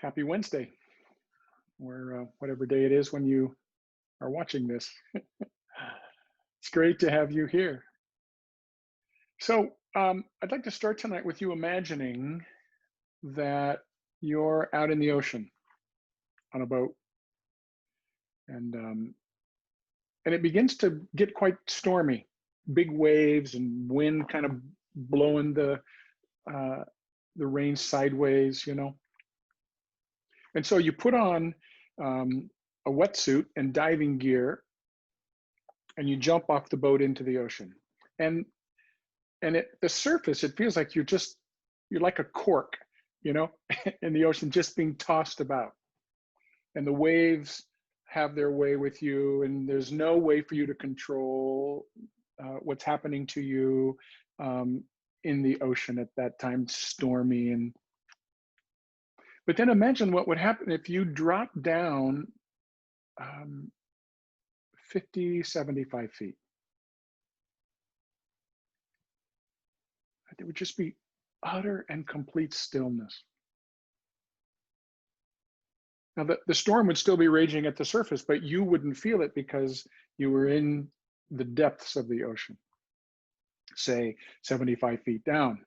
Happy Wednesday, or whatever day it is when you are watching this. It's great to have you here. So, I'd like to start tonight with you imagining that you're out in the ocean on a boat, and um, and it begins to get quite stormy. Big waves and wind kind of blowing uh, the rain sideways, And so you put on a wetsuit and diving gear, and you jump off the boat into the ocean. And at the surface, it feels like you're like a cork, you know, in the ocean, just being tossed about. And the waves have their way with you, and there's no way for you to control what's happening to you in the ocean at that time, stormy. But then imagine what would happen if you drop down um, 50, 75 feet. It would just be utter and complete stillness. Now, the storm would still be raging at the surface, but you wouldn't feel it because you were in the depths of the ocean, say 75 feet down.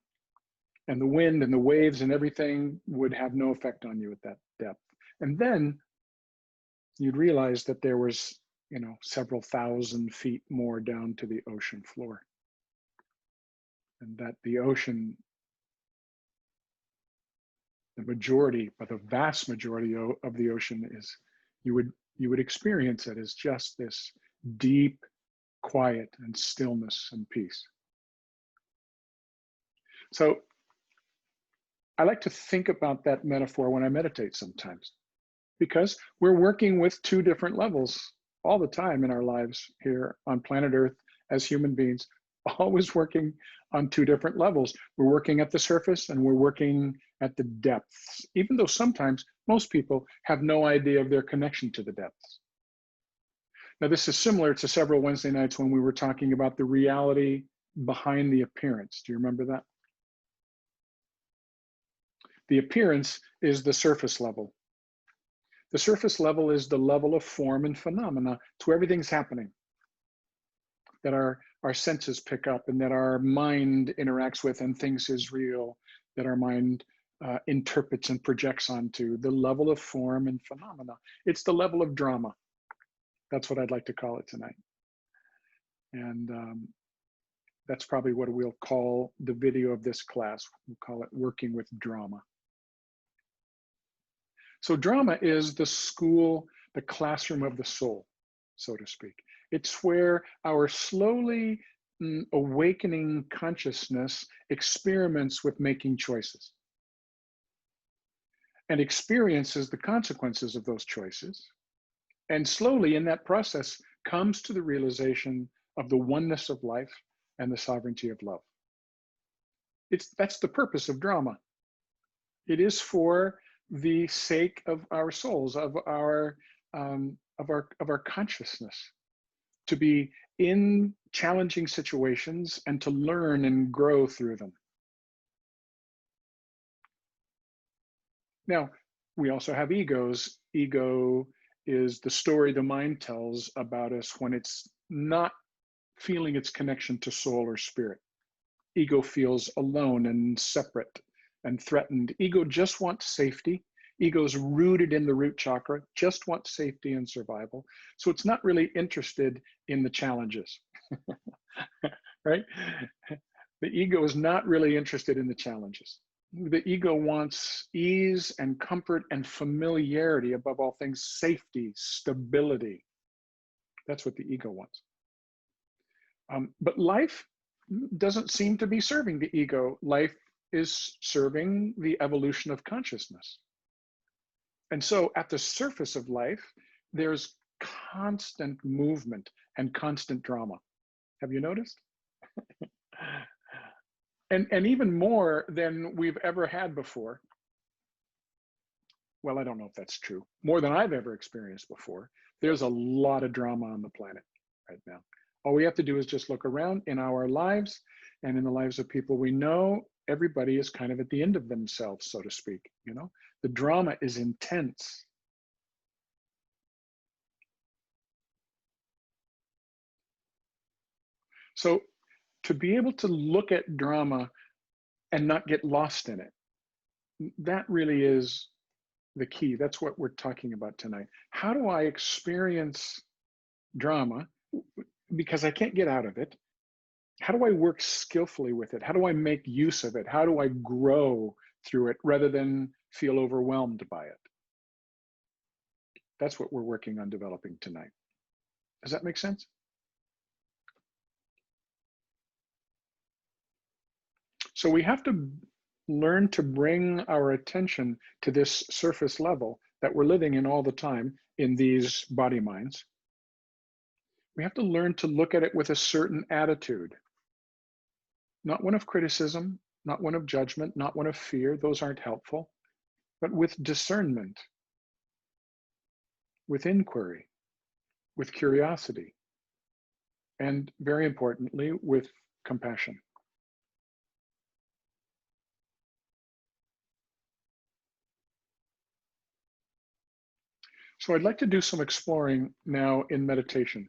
And the wind and the waves and everything would have no effect on you at that depth. And then you'd realize that there was, several thousand feet more down to the ocean floor. And that the ocean, the majority, but the vast majority of the ocean is, you would experience it as just this deep quiet and stillness and peace. So I like to think about that metaphor when I meditate sometimes, because we're working with two different levels all the time in our lives here on planet Earth as human beings, always working on two different levels. We're working at the surface and we're working at the depths, even though sometimes most people have no idea of their connection to the depths. Now, this is similar to several Wednesday nights when we were talking about the reality behind the appearance. Do you remember that? The appearance is the surface level. The surface level is the level of form and phenomena to everything's happening that our senses pick up and that our mind interacts with and thinks is real, that our mind interprets and projects onto. The level of form and phenomena. It's the level of drama. That's what I'd like to call it tonight. And that's probably what we'll call the video of this class. We'll call it Working with Drama. So drama is the school, the classroom of the soul, so to speak. It's where our slowly awakening consciousness experiments with making choices and experiences the consequences of those choices. And slowly in that process comes to the realization of the oneness of life and the sovereignty of love. That's the purpose of drama. It is for the sake of our souls, of our consciousness, to be in challenging situations and to learn and grow through them. Now, we also have egos. Ego is the story the mind tells about us when it's not feeling its connection to soul or spirit. Ego feels alone and separate and threatened. Ego just wants safety. Ego's rooted in the root chakra, just wants safety and survival. So it's not really interested in the challenges, right? The ego is not really interested in the challenges. The ego wants ease and comfort and familiarity, above all things, safety, stability. That's what the ego wants. But life doesn't seem to be serving the ego. Life is serving the evolution of consciousness. And so at the surface of life, there's constant movement and constant drama. Have you noticed? and even more than we've ever had before. Well, I don't know if that's true. More than I've ever experienced before. There's a lot of drama on the planet right now. All we have to do is just look around in our lives and in the lives of people we know, everybody is kind of at the end of themselves, so to speak. The drama is intense. So to be able to look at drama and not get lost in it, that really is the key. That's what we're talking about tonight. How do I experience drama because I can't get out of it? How do I work skillfully with it? How do I make use of it? How do I grow through it rather than feel overwhelmed by it? That's what we're working on developing tonight. Does that make sense? So we have to learn to bring our attention to this surface level that we're living in all the time in these body minds. We have to learn to look at it with a certain attitude, not one of criticism, not one of judgment, not one of fear. Those aren't helpful, but with discernment, with inquiry, with curiosity, and very importantly, with compassion. So I'd like to do some exploring now in meditation.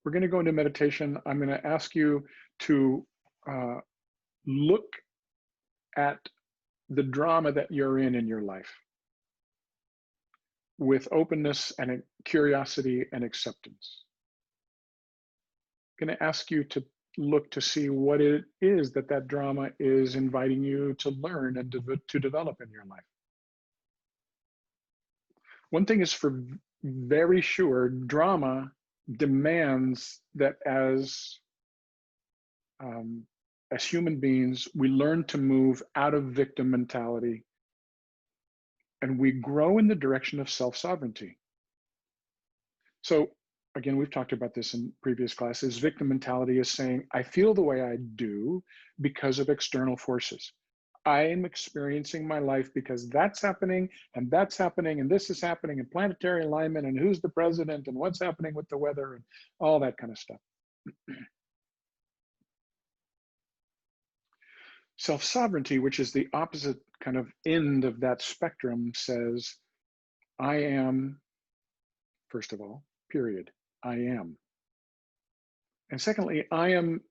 We're going to go into meditation. I'm going to ask you to look at the drama that you're in your life with openness and curiosity and acceptance. I'm going to ask you to look to see what it is that drama is inviting you to learn and to develop in your life. One thing is for very sure, drama demands that as human beings, we learn to move out of victim mentality and we grow in the direction of self-sovereignty. So again, we've talked about this in previous classes. Victim mentality is saying, I feel the way I do because of external forces. I am experiencing my life because that's happening and this is happening in planetary alignment and who's the president and what's happening with the weather and all that kind of stuff. Self-sovereignty, which is the opposite kind of end of that spectrum, says, I am, first of all, period. I am. And secondly, I am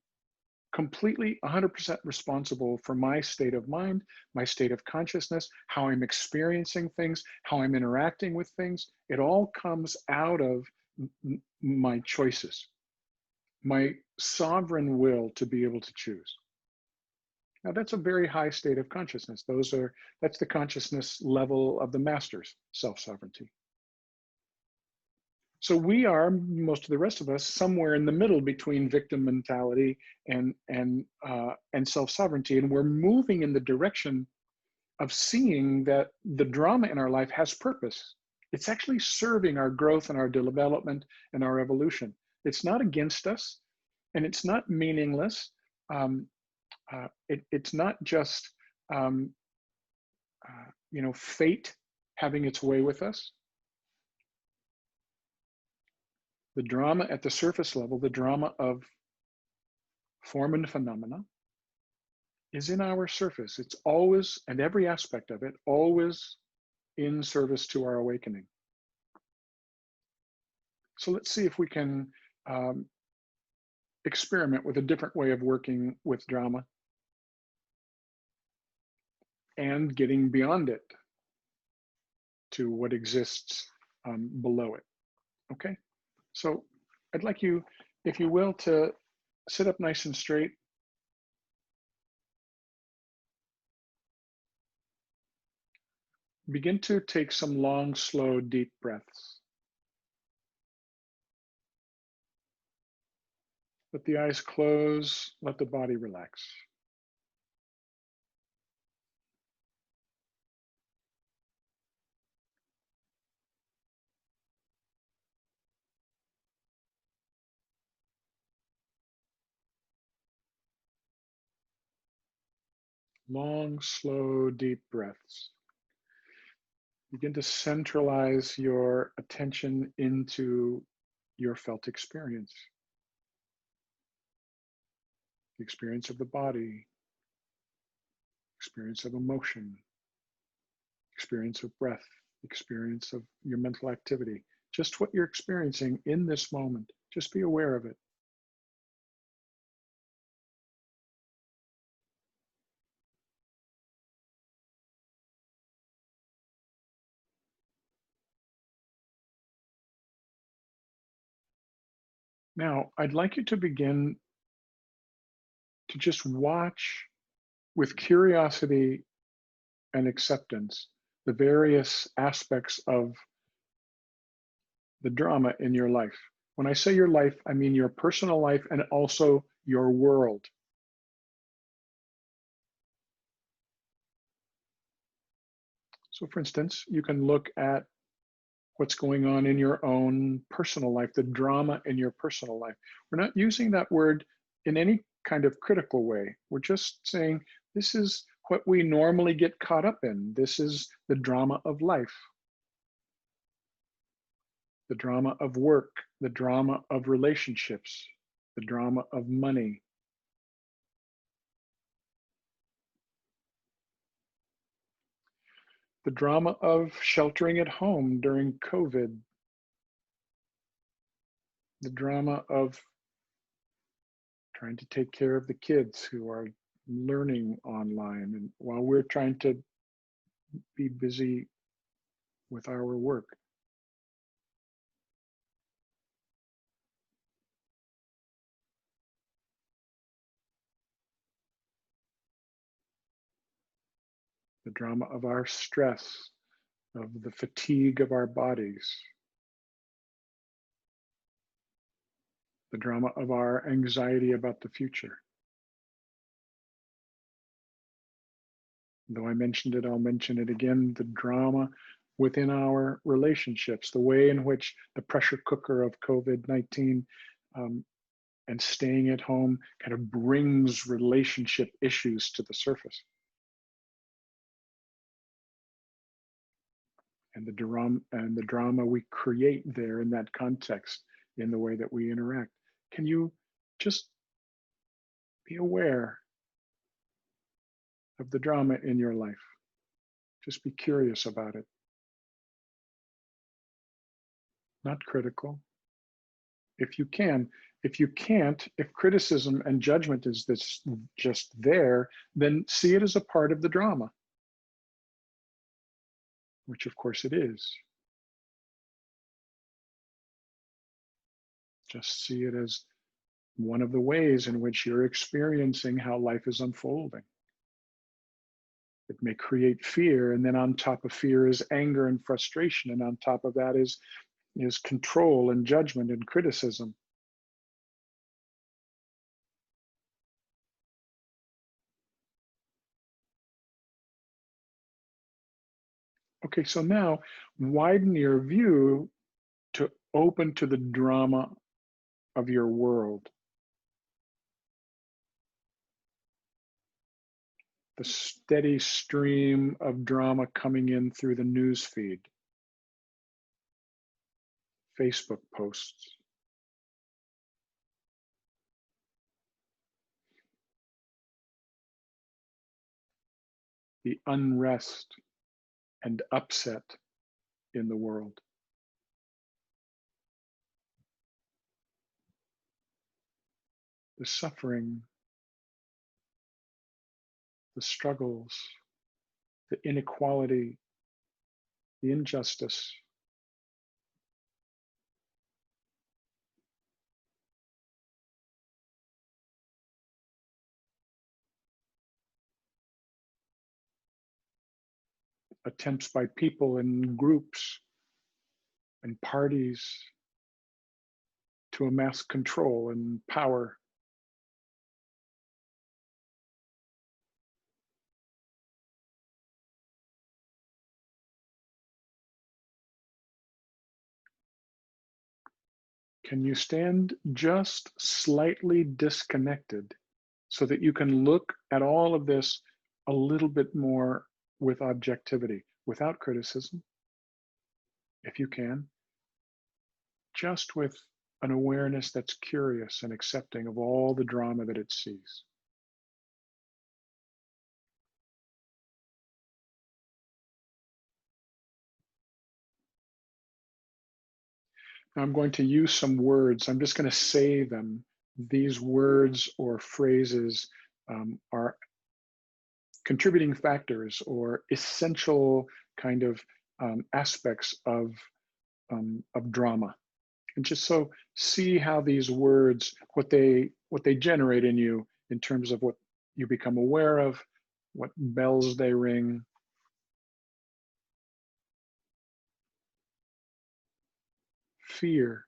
completely 100% responsible for my state of mind, my state of consciousness, how I'm experiencing things, how I'm interacting with things. It all comes out of my choices, my sovereign will to be able to choose. Now that's a very high state of consciousness. That's the consciousness level of the masters, self-sovereignty. So we are, most of the rest of us, somewhere in the middle between victim mentality and self-sovereignty, and we're moving in the direction of seeing that the drama in our life has purpose. It's actually serving our growth and our development and our evolution. It's not against us, and it's not meaningless. It's not just fate having its way with us. The drama at the surface level, the drama of form and phenomena, is in our surface. It's always, and every aspect of it, always in service to our awakening. So let's see if we can experiment with a different way of working with drama and getting beyond it to what exists below it. Okay? So I'd like you, if you will, to sit up nice and straight. Begin to take some long, slow, deep breaths. Let the eyes close, let the body relax. Long, slow, deep breaths. Begin to centralize your attention into your felt experience. The experience of the body, experience of emotion, experience of breath, experience of your mental activity, just what you're experiencing in this moment. Just be aware of it. Now, I'd like you to begin to just watch with curiosity and acceptance the various aspects of the drama in your life. When I say your life, I mean your personal life and also your world. So, for instance, you can look at what's going on in your own personal life, the drama in your personal life. We're not using that word in any kind of critical way. We're just saying this is what we normally get caught up in. This is the drama of life, the drama of work, the drama of relationships, the drama of money. The drama of sheltering at home during COVID, the drama of trying to take care of the kids who are learning online and while we're trying to be busy with our work. The drama of our stress, of the fatigue of our bodies, the drama of our anxiety about the future. Though I mentioned it, I'll mention it again, the drama within our relationships, the way in which the pressure cooker of COVID-19 and staying at home kind of brings relationship issues to the surface. And the drama we create there in that context, in the way that we interact. Can you just be aware of the drama in your life? Just be curious about it. Not critical. If you can. If you can't, if criticism and judgment is this just there, then see it as a part of the drama, which of course it is. Just see it as one of the ways in which you're experiencing how life is unfolding. It may create fear, and then on top of fear is anger and frustration, and on top of that is control and judgment and criticism. Okay, so now widen your view to open to the drama of your world. The steady stream of drama coming in through the news feed, Facebook posts, the unrest and upset in the world. The suffering, the struggles, the inequality, the injustice. Attempts by people and groups and parties to amass control and power. Can you stand just slightly disconnected so that you can look at all of this a little bit more with objectivity, without criticism, if you can, just with an awareness that's curious and accepting of all the drama that it sees? I'm going to use some words. I'm just going to say them. These words or phrases are contributing factors or essential kind of aspects of drama. And just so see how these words, what they generate in you in terms of what you become aware of, what bells they ring. Fear,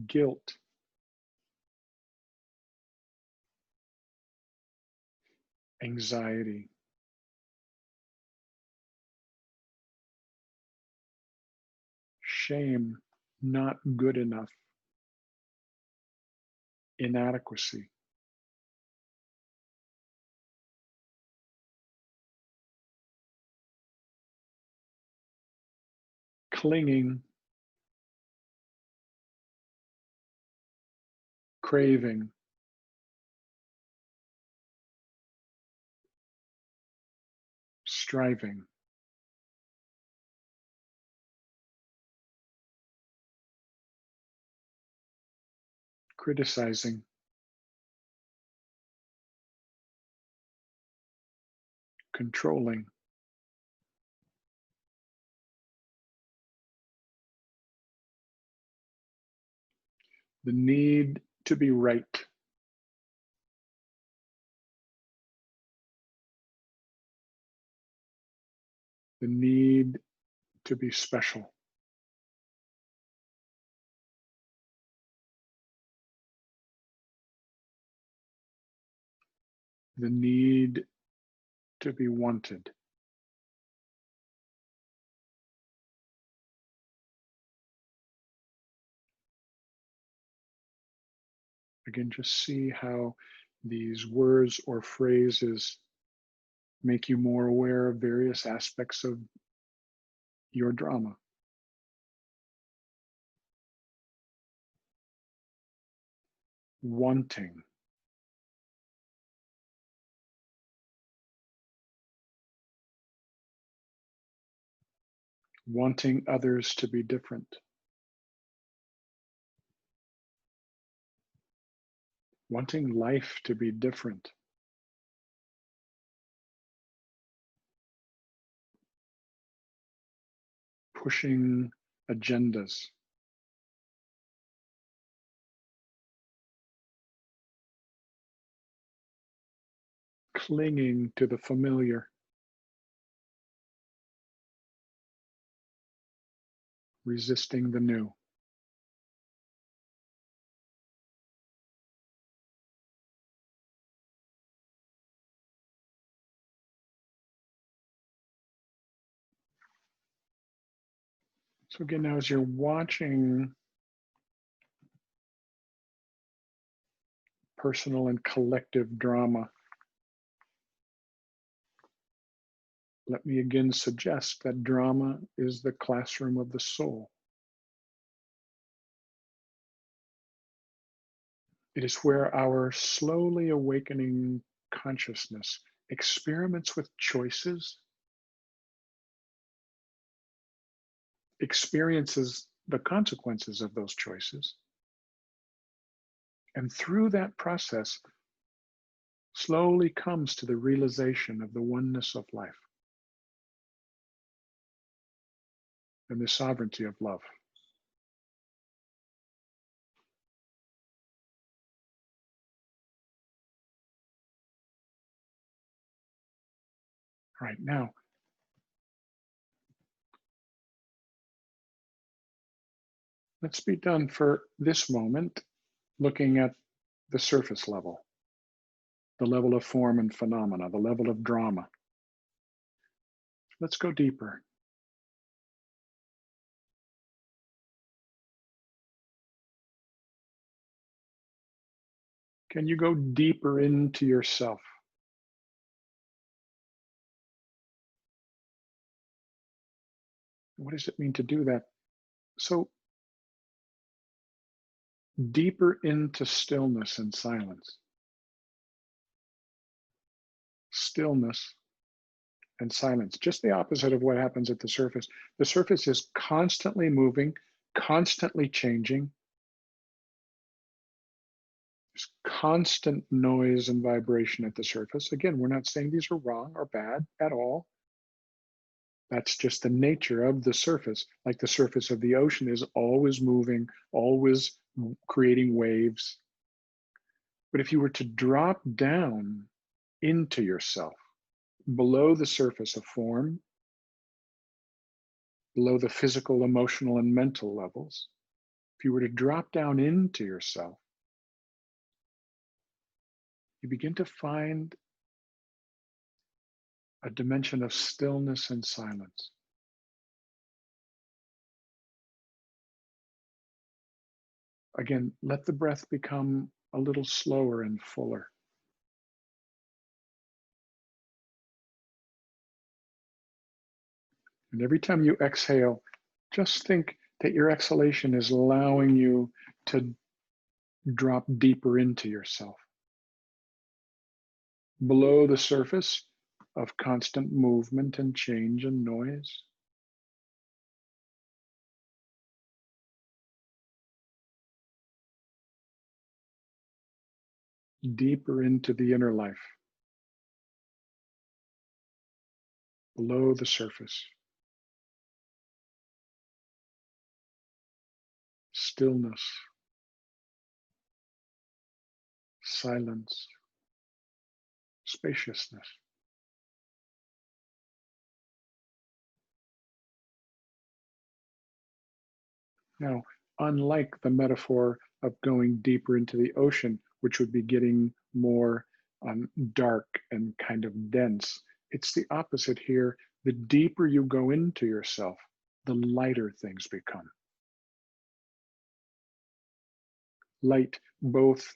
guilt, anxiety, shame, not good enough, inadequacy, clinging, craving, striving, criticizing, controlling, the need to be right, the need to be special, the need to be wanted. Again, just see how these words or phrases make you more aware of various aspects of your drama. Wanting, wanting others to be different, wanting life to be different, pushing agendas, clinging to the familiar, resisting the new. So again, now as you're watching personal and collective drama, let me again suggest that drama is the classroom of the soul. It is where our slowly awakening consciousness experiments with choices, experiences the consequences of those choices, and through that process, slowly comes to the realization of the oneness of life and the sovereignty of love. All right, now, let's be done for this moment looking at the surface level, the level of form and phenomena, the level of drama. Let's go deeper. Can you go deeper into yourself? What does it mean to do that? So, deeper into stillness and silence. Stillness and silence, just the opposite of what happens at the surface. The surface is constantly moving, constantly changing. There's constant noise and vibration at the surface. Again, we're not saying these are wrong or bad at all. That's just the nature of the surface. Like the surface of the ocean is always moving, always creating waves. But if you were to drop down into yourself, below the surface of form, below the physical, emotional, and mental levels, if you were to drop down into yourself, you begin to find a dimension of stillness and silence. Again, let the breath become a little slower and fuller. And every time you exhale, just think that your exhalation is allowing you to drop deeper into yourself. Below the surface of constant movement and change and noise, deeper into the inner life, below the surface. Stillness, silence, spaciousness. Now, unlike the metaphor of going deeper into the ocean, which would be getting more dark and kind of dense, it's the opposite here. The deeper you go into yourself, the lighter things become. Light both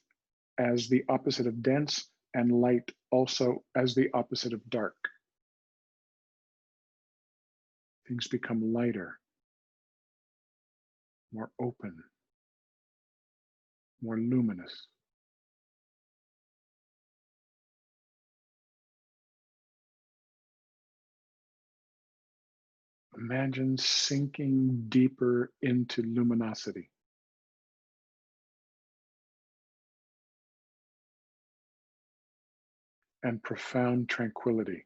as the opposite of dense and light also as the opposite of dark. Things become lighter, more open, more luminous. Imagine sinking deeper into luminosity. And profound tranquility.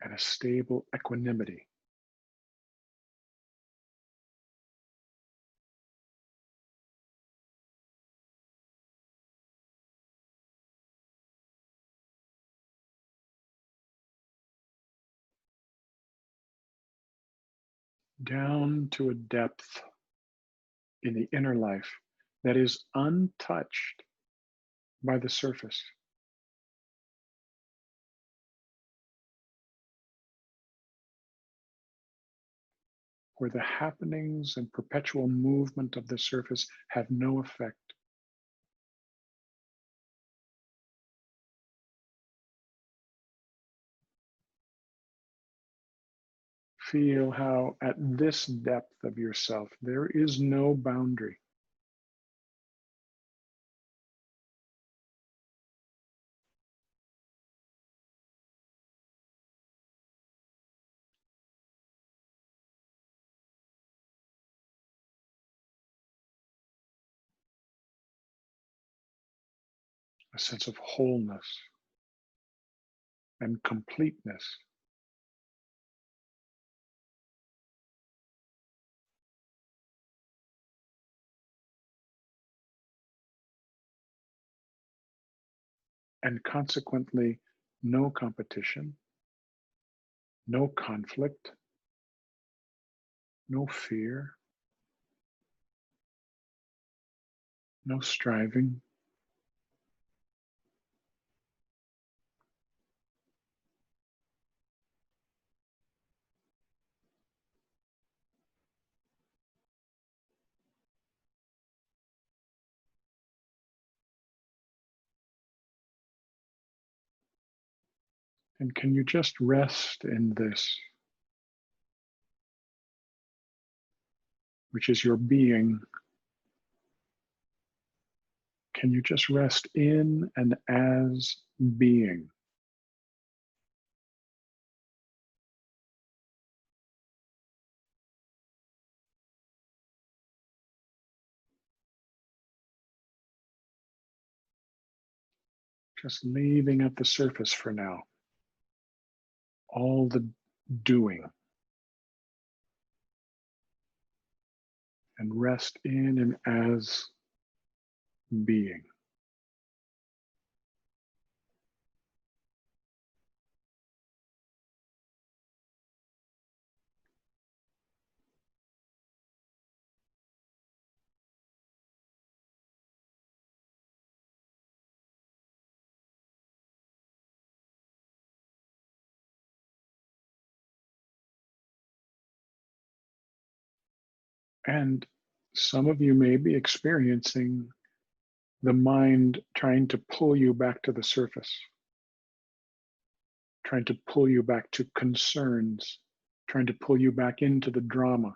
And a stable equanimity. Down to a depth in the inner life that is untouched by the surface. Where the happenings and perpetual movement of the surface have no effect. Feel how at this depth of yourself, there is no boundary. A sense of wholeness and completeness. And consequently, no competition, no conflict, no fear, no striving. And can you just rest in this, which is your being, Can you just rest in and as being? Just leaving at the surface for now. All the doing. And rest in and as being. And some of you may be experiencing the mind trying to pull you back to the surface, trying to pull you back to concerns, trying to pull you back into the drama.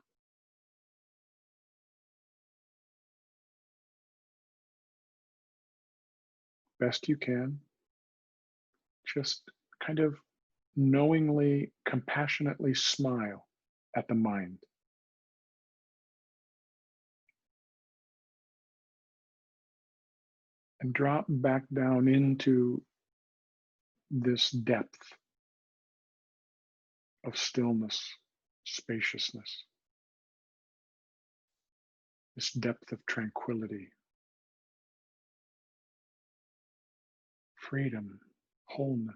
Best you can, just kind of knowingly, compassionately smile at the mind. And drop back down into this depth of stillness, spaciousness, this depth of tranquility, freedom, wholeness.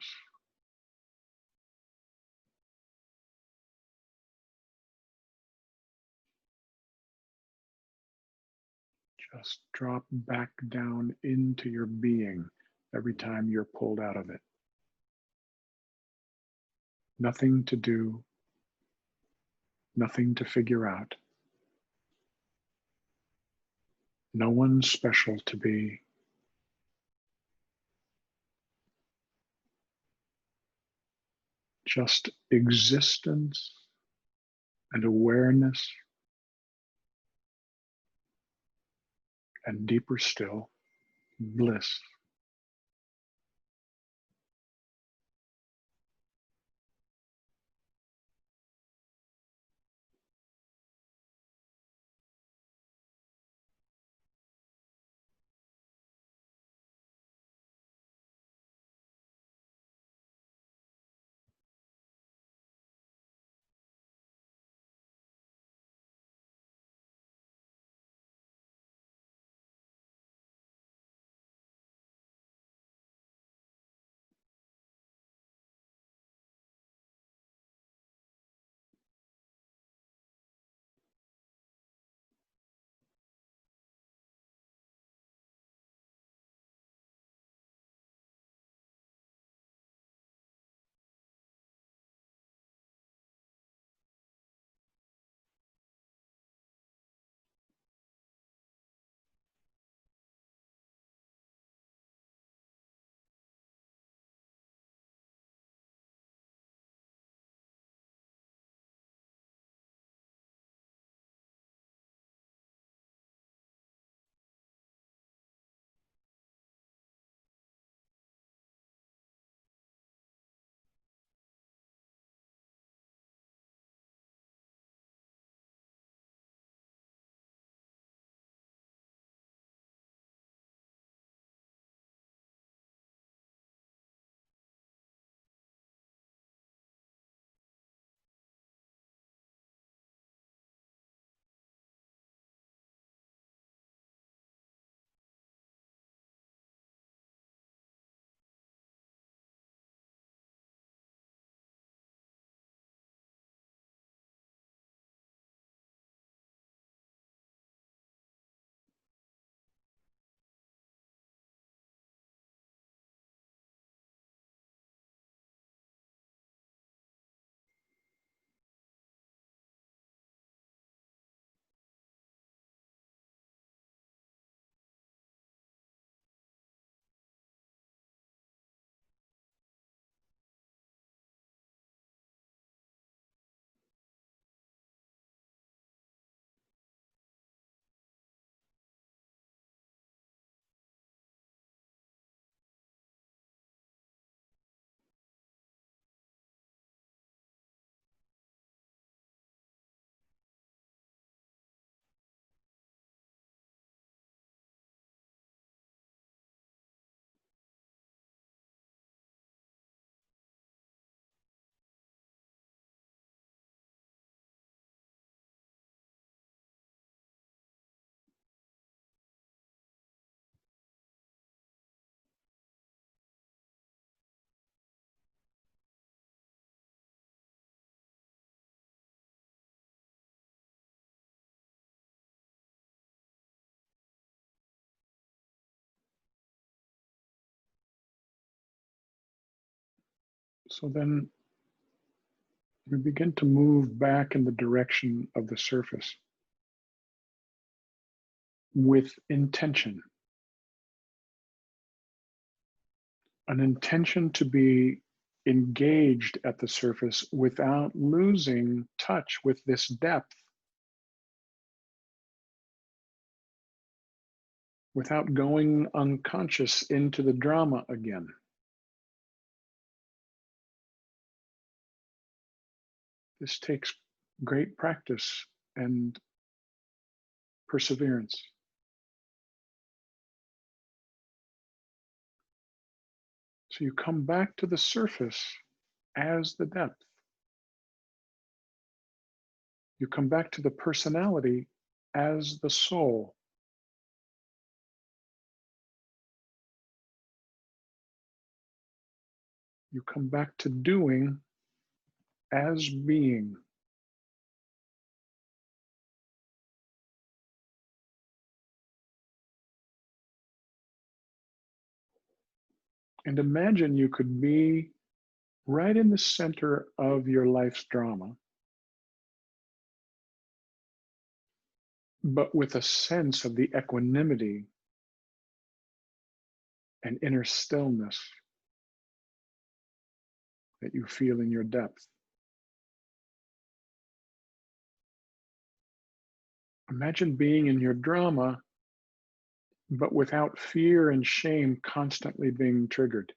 Just drop back down into your being every time you're pulled out of it. Nothing to do, nothing to figure out. No one special to be. Just existence and awareness, and deeper still, bliss. So then we begin to move back in the direction of the surface with intention, an intention to be engaged at the surface without losing touch with this depth, without going unconscious into the drama again. This takes great practice and perseverance. So you come back to the surface as the depth. You come back to the personality as the soul. You come back to doing as being. And imagine you could be right in the center of your life's drama, but with a sense of the equanimity and inner stillness that you feel in your depth. Imagine being in your drama, but without fear and shame constantly being triggered.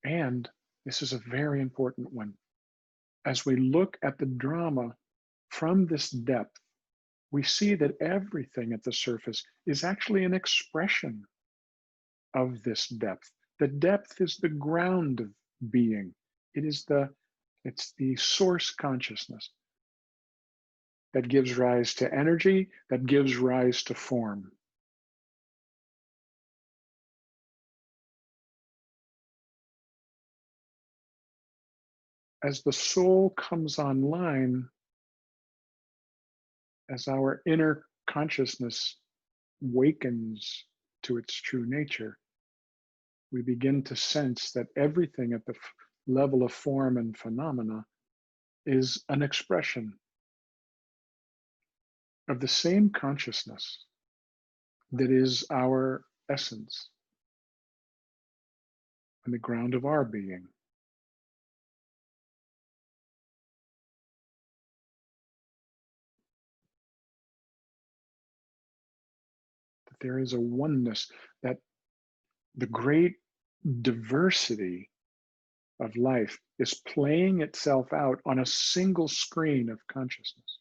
And this is a very important one. As we look at the drama from this depth, we see that everything at the surface is actually an expression of this depth. The depth is the ground of being. It's the source consciousness that gives rise to energy, that gives rise to form. As the soul comes online, as our inner consciousness wakens to its true nature, we begin to sense that everything at the level of form and phenomena is an expression of the same consciousness that is our essence and the ground of our being. That there is a oneness, that the great diversity of life is playing itself out on a single screen of consciousness.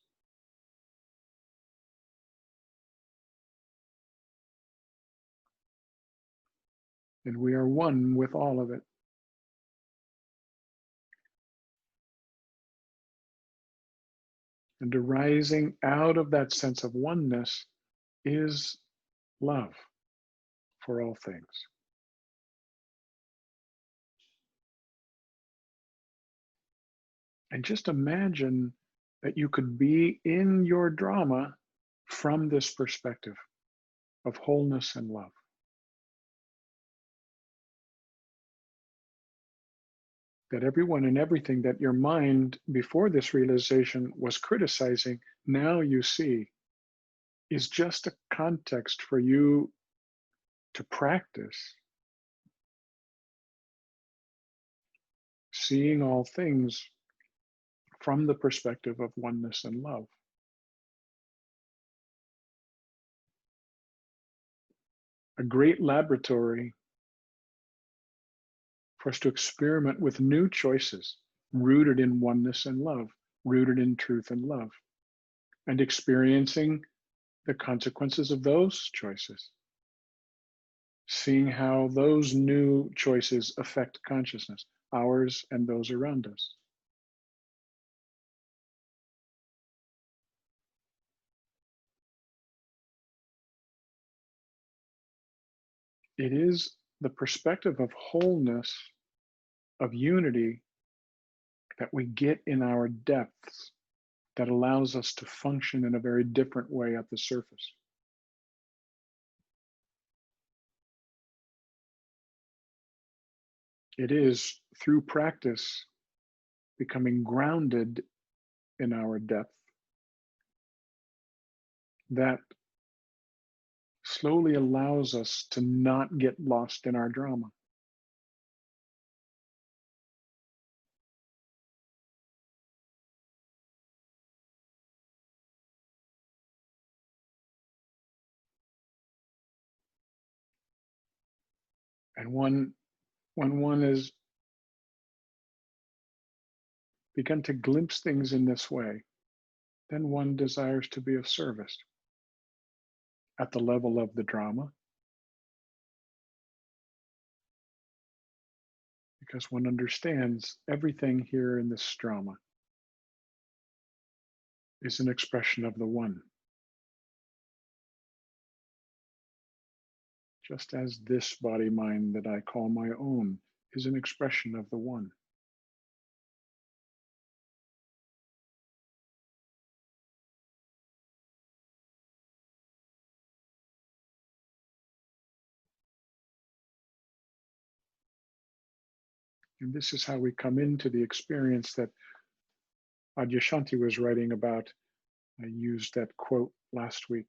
And we are one with all of it. And arising out of that sense of oneness is love for all things. And just imagine that you could be in your drama from this perspective of wholeness and love. That everyone and everything that your mind before this realization was criticizing, now you see is just a context for you to practice seeing all things from the perspective of oneness and love. A great laboratory for us to experiment with new choices rooted in oneness and love, rooted in truth and love, and experiencing the consequences of those choices, seeing how those new choices affect consciousness, ours and those around us. It is the perspective of wholeness, of unity that we get in our depths that allows us to function in a very different way at the surface. It is through practice becoming grounded in our depth that slowly allows us to not get lost in our drama. And when one has begun to glimpse things in this way, then one desires to be of service at the level of the drama, because one understands everything here in this drama is an expression of the one, just as this body mind that I call my own is an expression of the one. And this is how we come into the experience that Adyashanti was writing about. I used that quote last week.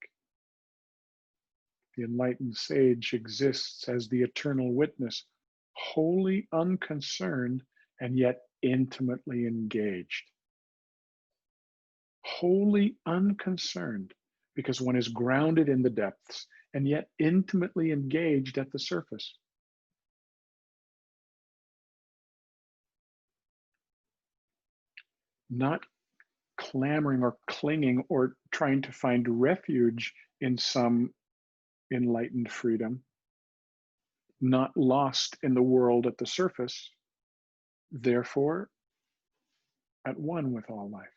The enlightened sage exists as the eternal witness, wholly unconcerned and yet intimately engaged. Wholly unconcerned, because one is grounded in the depths and yet intimately engaged at the surface. Not clamoring or clinging or trying to find refuge in some enlightened freedom, not lost in the world at the surface, therefore at one with all life.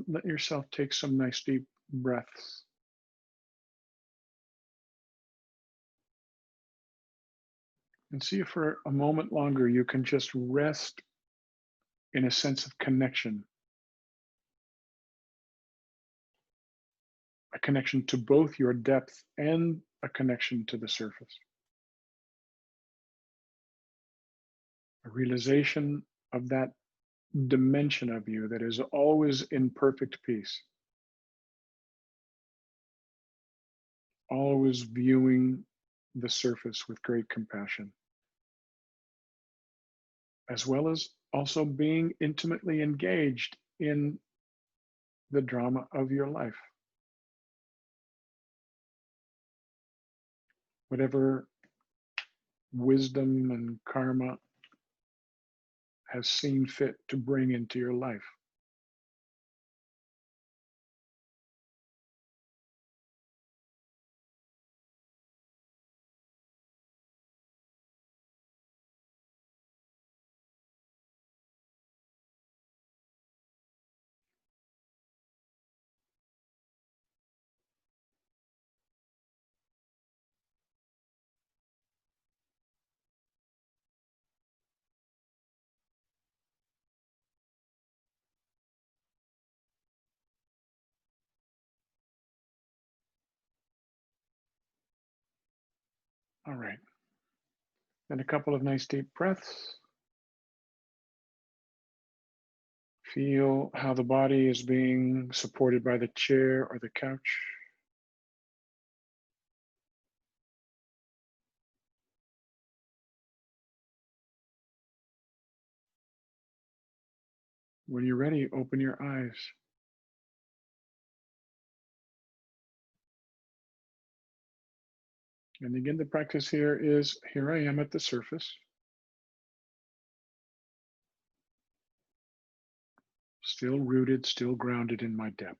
Let yourself take some nice deep breaths. And see if for a moment longer you can just rest in a sense of connection, a connection to both your depth and a connection to the surface. A realization of that dimension of you that is always in perfect peace, always viewing the surface with great compassion, as well as also being intimately engaged in the drama of your life. Whatever wisdom and karma has seen fit to bring into your life. All right. Then a couple of nice deep breaths. Feel how the body is being supported by the chair or the couch. When you're ready, open your eyes. And again, the practice here is, here I am at the surface, still rooted, still grounded in my depth.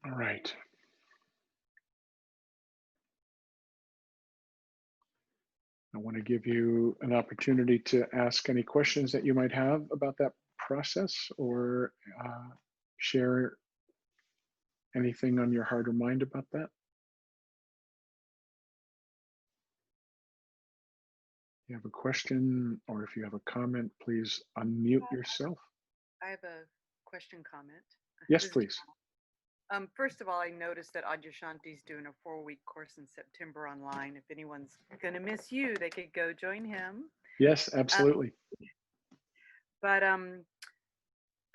All right. I want to give you an opportunity to ask any questions that you might have about that process, or share anything on your heart or mind about that. If you have a question or if you have a comment, please unmute yourself. I have a question comment. Yes, This is please. First of all, I noticed that Adyashanti's doing a 4-week course in September online. If anyone's gonna miss you, they could go join him. Yes, Um, absolutely. but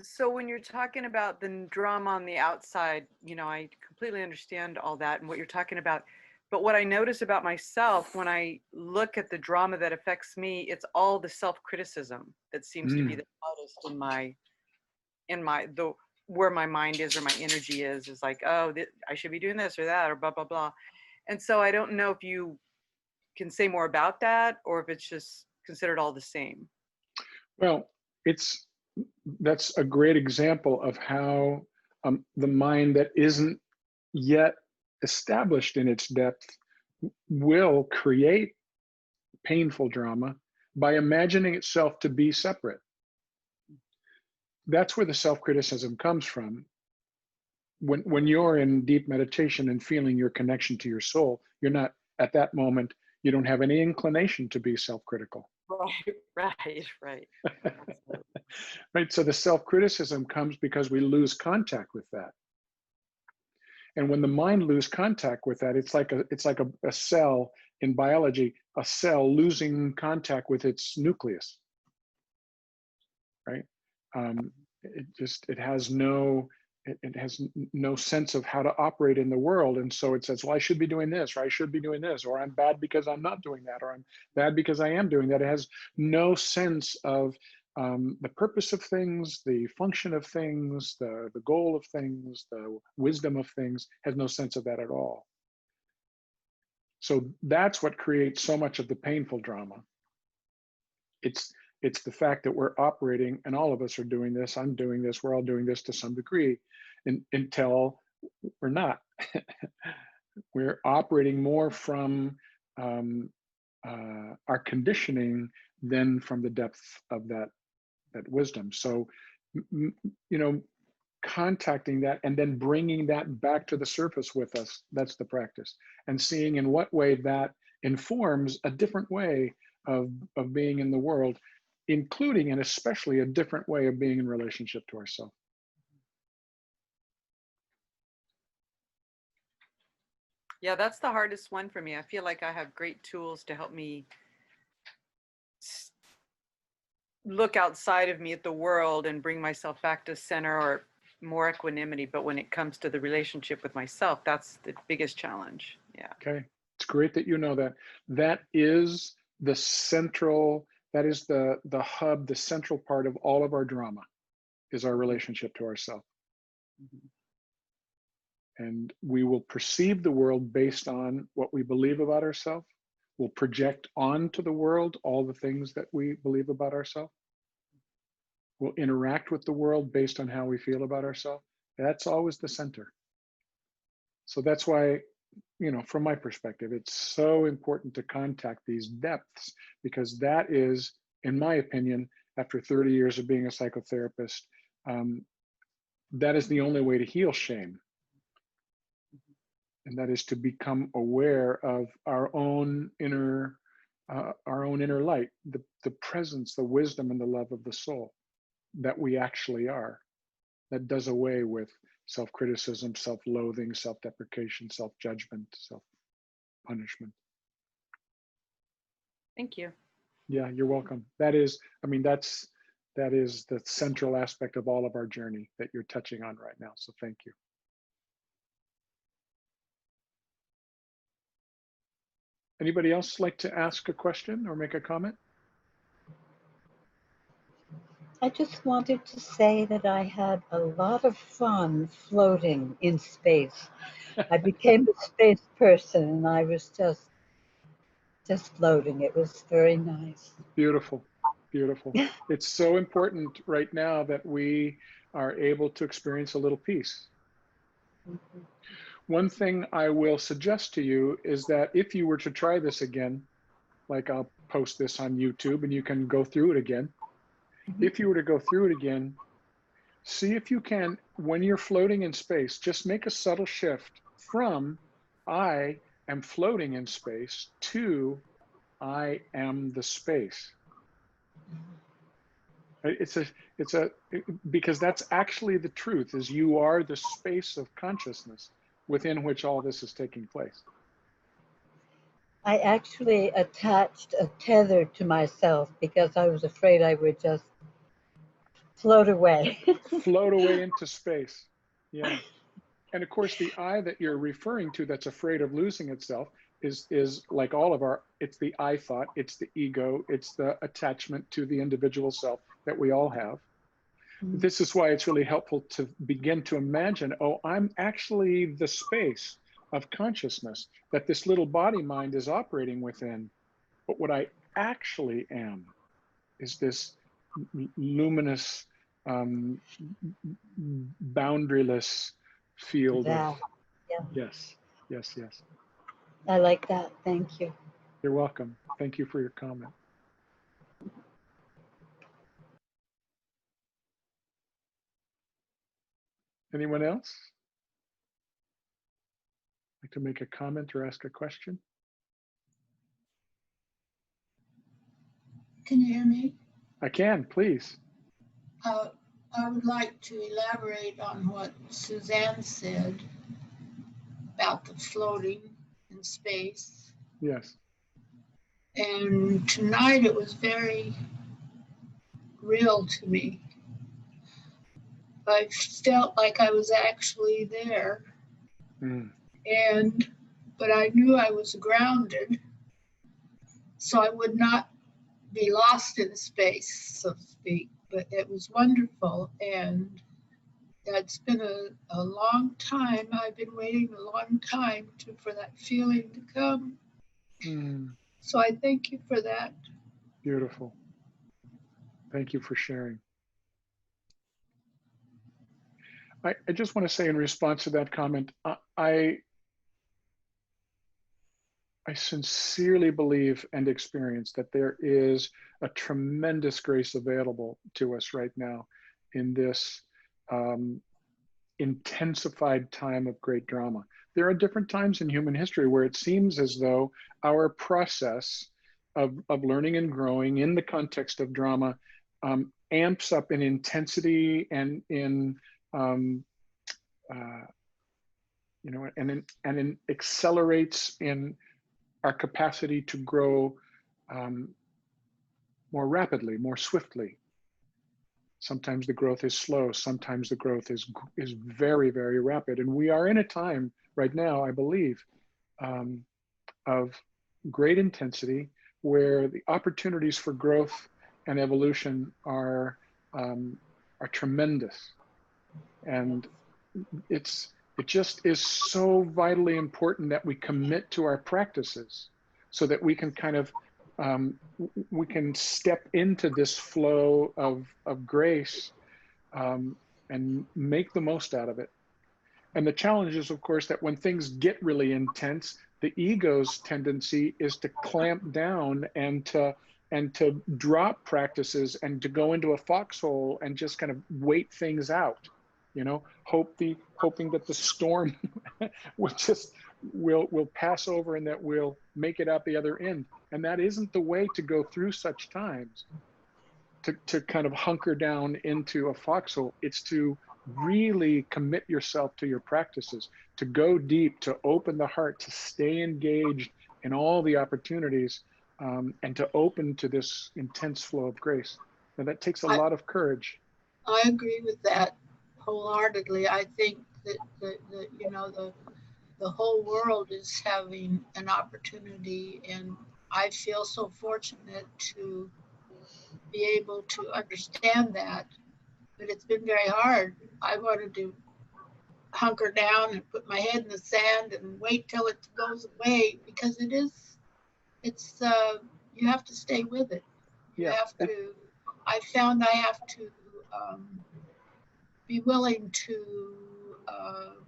so when you're talking about the drama on the outside, I completely understand all that and what you're talking about. But what I notice about myself when I look at the drama that affects me, it's all the self-criticism that seems to be the loudest in my where my mind is or my energy is like, oh, I should be doing this or that or blah blah blah. And so I don't know if you can say more about that or if it's just considered all the same. Well, that's a great example of how the mind that isn't yet established in its depth will create painful drama by imagining itself to be separate. That's where the self-criticism comes from. When you're in deep meditation and feeling your connection to your soul, you're not, at that moment, you don't have any inclination to be self-critical. Right. Right. So the self-criticism comes because we lose contact with that. And when the mind loses contact with that, it's like a cell in biology, a cell losing contact with its nucleus. Right. It has no sense of how to operate in the world, and so it says, well, I should be doing this, or I should be doing this, or I'm bad because I'm not doing that, or I'm bad because I am doing that. It has no sense of the purpose of things, the function of things, the goal of things, the wisdom of things. Has no sense of that at all. So that's what creates so much of the painful drama. It's the fact that we're operating, and all of us are doing this. I'm doing this. We're all doing this to some degree, until we're not. We're operating more from our conditioning than from the depth of that wisdom. So, contacting that and then bringing that back to the surface with us, that's the practice. And seeing in what way that informs a different way of being in the world, including and especially a different way of being in relationship to ourselves. Yeah, that's the hardest one for me. I feel like I have great tools to help me look outside of me at the world and bring myself back to center or more equanimity. But when it comes to the relationship with myself, that's the biggest challenge. Yeah. Okay. It's great that you know that. That is the central, that is the hub, the central part of all of our drama, is our relationship to ourselves. Mm-hmm. And we will perceive the world based on what we believe about ourselves. We'll project onto the world all the things that we believe about ourselves. We'll interact with the world based on how we feel about ourselves. That's always the center. So that's why, from my perspective, it's so important to contact these depths, because that is, in my opinion, after 30 years of being a psychotherapist, that is the only way to heal shame. And that is to become aware of our own inner light, the presence, the wisdom, and the love of the soul that we actually are. That does away with self-criticism, self-loathing, self-deprecation, self-judgment, self-punishment. Thank you. Yeah, you're welcome. That is the central aspect of all of our journey that you're touching on right now. So thank you. Anybody else like to ask a question or make a comment? I just wanted to say that I had a lot of fun floating in space. I became a space person and I was just floating. It was very nice. Beautiful, beautiful. It's so important right now that we are able to experience a little peace. Mhm. One thing I will suggest to you is that if you were to try this again, like I'll post this on YouTube and you can go through it again. Mhm. If you were to go through it again, see if you can, when you're floating in space, just make a subtle shift from I am floating in space to I am the space. Right? Because that's actually the truth, is you are the space of consciousness within which all this is taking place. I actually attached a tether to myself because I was afraid I would just float away. Float away into space. Yeah. And of course, the I that you're referring to that's afraid of losing itself is like all of our, it's the I thought, it's the ego, it's the attachment to the individual self that we all have. This is why it's really helpful to begin to imagine, oh, I'm actually the space of consciousness that this little body mind is operating within. But what I actually am is this luminous, um, boundaryless field of, That, yeah, yes, yes, yes. I like that. Thank you. You're welcome. Thank you for your comment. Anyone else like to make a comment or ask a question? Can you hear me? I can, please. I would like to elaborate on what Suzanne said about the floating in space. Yes. And tonight it was very real to me. I felt like I was actually there, Mm. but I knew I was grounded, so I would not be lost in space, so to speak. But it was wonderful, and it's been a long time. I've been waiting a long time for that feeling to come. Mm. So I thank you for that. Beautiful. Thank you for sharing. I just want to say in response to that comment, I sincerely believe and experience that there is a tremendous grace available to us right now in this intensified time of great drama. There are different times in human history where it seems as though our process of learning and growing in the context of drama amps up in intensity and in uh, and accelerates in our capacity to grow more rapidly, more swiftly. Sometimes the growth is slow. Sometimes the growth is very, very rapid. And we are in a time right now, I believe, of great intensity where the opportunities for growth and evolution are tremendous. And it just is so vitally important that we commit to our practices so that we can kind of we can step into this flow of grace and make the most out of it. And the challenge is, of course, that when things get really intense, the ego's tendency is to clamp down and to drop practices and to go into a foxhole and just kind of wait things out, hoping that the storm will pass over and that we'll make it out the other end. And that isn't the way to go through such times, to kind of hunker down into a foxhole. It's to really commit yourself to your practices, to go deep, to open the heart, to stay engaged in all the opportunities, and to open to this intense flow of grace. And that takes a lot of courage. I agree with that wholeheartedly. I think that the whole world is having an opportunity, and I feel so fortunate to be able to understand that. But it's been very hard. I wanted to hunker down and put my head in the sand and wait till it goes away, because it's you have to stay with it. You Yeah. have to. I found I have to be willing to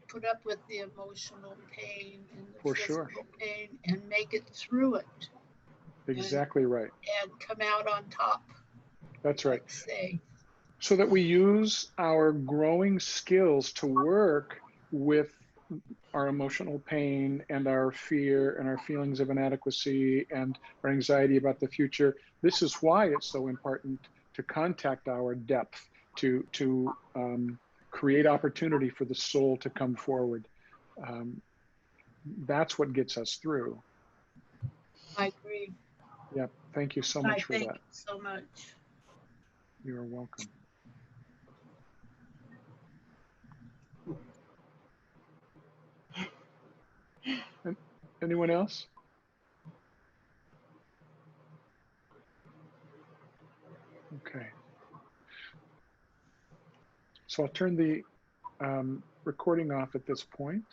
put up with the emotional pain and the For sure. physical pain and make it through it Exactly right. and come out on top. That's right. Let's say. So that we use our growing skills to work with our emotional pain and our fear and our feelings of inadequacy and our anxiety about the future. This is why it's so important to contact our depth, to create opportunity for the soul to come forward. That's what gets us through. I agree. Yeah, thank you so I much for thank that. you so much. You're welcome. Anyone else? Okay. So I'll turn the recording off at this point.